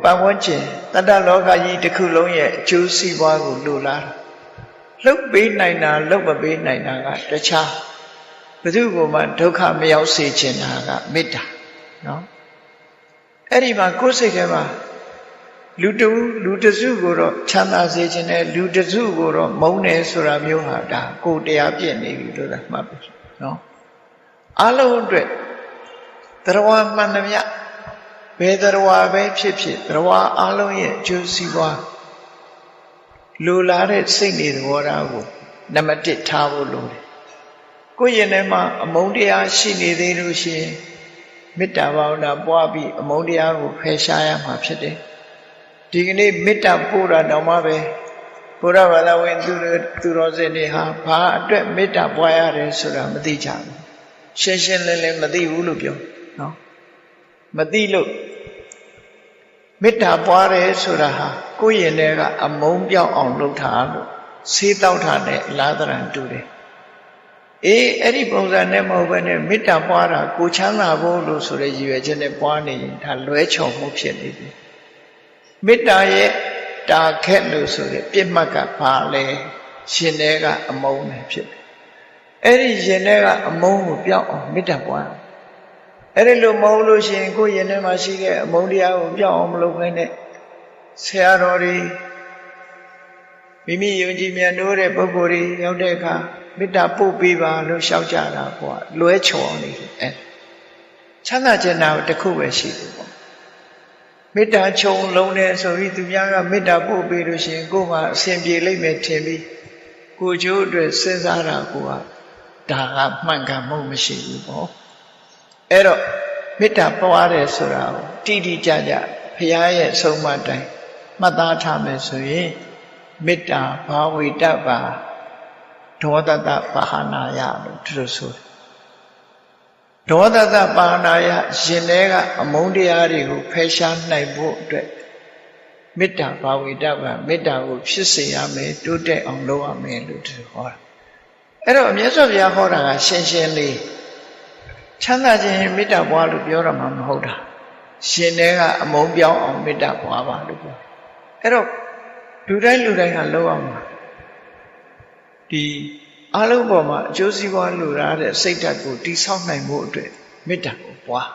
ပတ်ဝန်းကျင်တတ္တလောကကြီးတစ်ခုလုံးရဲ့အကျိုးစီးပွားကိုလိုလားတာလှုပ်ပေးနိုင်တာလှုပ်မပေးနိုင်တာကတခြားဘယ်သူကမှဒုက္ခမရောက်စေချင်တာကမေတ္တာနော်အဲ့ဒီမှာကိုယ်စိတ်ထဲမှာလူတစုကိုတော့ချမ်းသာစေခြင်းနဲ့လူတစုကိုတော့မုန်းတယ်ဆိုတာမျိုးဟာဒါကိုယ်တရားပြည့်နေပြီလို့သာမှတ်ပြီနော်အလုံးအတွက်တရားမှန်သမျှဘယ်တရားပဲဖြစ်ဖြစ်တရားအလုံးရဲ့အကျိုးစီးပွားလိုလားတဲ့စိတ်နေသဘောထားကိုနံပါတ်1ထားဖို့လိုတယ်ကိုယ့်ရင်ထဲမှာအမုန်းတရားရှိနေသေးလို့ရှိရင်မေတ္တာဘာဝနာပွားပြီးအမုန်းတရားကိုဖယ်ရှားရမှာဖြစ်တယ်ဒီကနေ့မေတ္တာပို့တာတောင်မှပဲဘုရားဘာသာဝင်သူတော်စင်တွေဟာဘာအတွက်မေတ္တာပွားရတယ်ဆိုတာမသိကြဘူးရှင်းရှင်းလင်းလင်းမသိဘူးလို့ပြောနော်မသိလို့မေတ္တာပွားတယ်ဆိုတာဟာကိုယ့်ရင်ထဲကအမုန်းပြောင်းအောင်လုပ်တာလို့ဆေးတောက်တာနဲ့လာသရံတူတယ်အေးအဲ့ဒီပုံစံနဲ့မဟုတ်ဘဲနဲ့မေတ္တာပွားတာကိုချမ်းသာဖို့လို့ဆိုတဲ့ရည်ရွယ်ချက်နဲ့ပွားနေရင်ဒါလွဲချော်မှုဖြစ်နေပြီမေတ္တာရဲ့တာခက်လို့ဆိုတဲ့ပြစ်မှတ်ကဘာလဲရှင်ထဲကအမုန်းနဲ့ဖြစ်တယ်အဲ့ဒီရှင်ထဲကအမုန်းကိုပြောင်းအောင်မေတ္တာပွားအဲ့ဒီလိုမဟုတ်လို့ရှိရင်ကိုယ်ရင်ထဲမှာရှိတဲ့အမုန်းတရားကိုပြောင်းအောင်မလုပ်ဘဲနဲ့ဆရာတော်တွေမိမိယုံကြည်မြတ်နိုးတဲ့ပုဂ္ဂိုလ်တွေရောက်တဲ့အခါမေတ္တာပို့ပေးပါလို့လျှောက်ကြတာပေါ့လွဲချော်နေတယ်အဲချမ်းသာခြင်းတာတစ်ခုပဲရှိတယ်ပေါ့မေတ္တာခြုံလုံးနေဆိုပြီးသူများကမေတ္တာပို့ပေးလို့ရှိရင်ကိုယ်မှာအစဉ်ပြေလိမ့်မယ်ထင်ပြီးကိုယ်ကျိုးအတွက်စဉ်းစားတာကဒါကမှန်ကန်မှုမရှိဘူးပေါ့အဲ့တော့မေတ္တာပွားတယ်ဆိုတာကိုတိတိကျကျဘုရားရဲ့ဆုံးမတိုင်းမှတ်သားထားမယ်ဆိုရင်မေတ္တာဘာဝိတ္တပါဒေါသတပါဟနာယလို့သူတို့ဆိုတယ်ဒေါသတပါဟနာယရှင်ထဲကအမုန်းတရားတွေကိုဖယ်ရှားနိုင်ဖို့အတွက်မေတ္တာဘာဝိတ္တပါမေတ္တာကိုဖြစ်စေရမယ်တိုးတက်အောင်လုပ်ရမယ်လို့သူဟောတာအဲ့တော့မြတ်စွာဘုရားဟောတာကရှင်းရှင်းလေးချမ်းသာခြင်းမေတ္တာပွားလို့ပြောရမှာမဟုတ်တာရှင်ထဲကအမုန်းပြောင်းအောင်မေတ္တာပွားပါလို့ပြောအဲ့တော့လူတိုင်းကလုပ်ရမှာဒီအလုံးပေါ်မှာအကျိုးစီးပွားလိုလားတဲ့စိတ်ဓာတ်ကိုတိဆောက်နိုင်ဖို့အတွက်မေတ္တာကိုပွား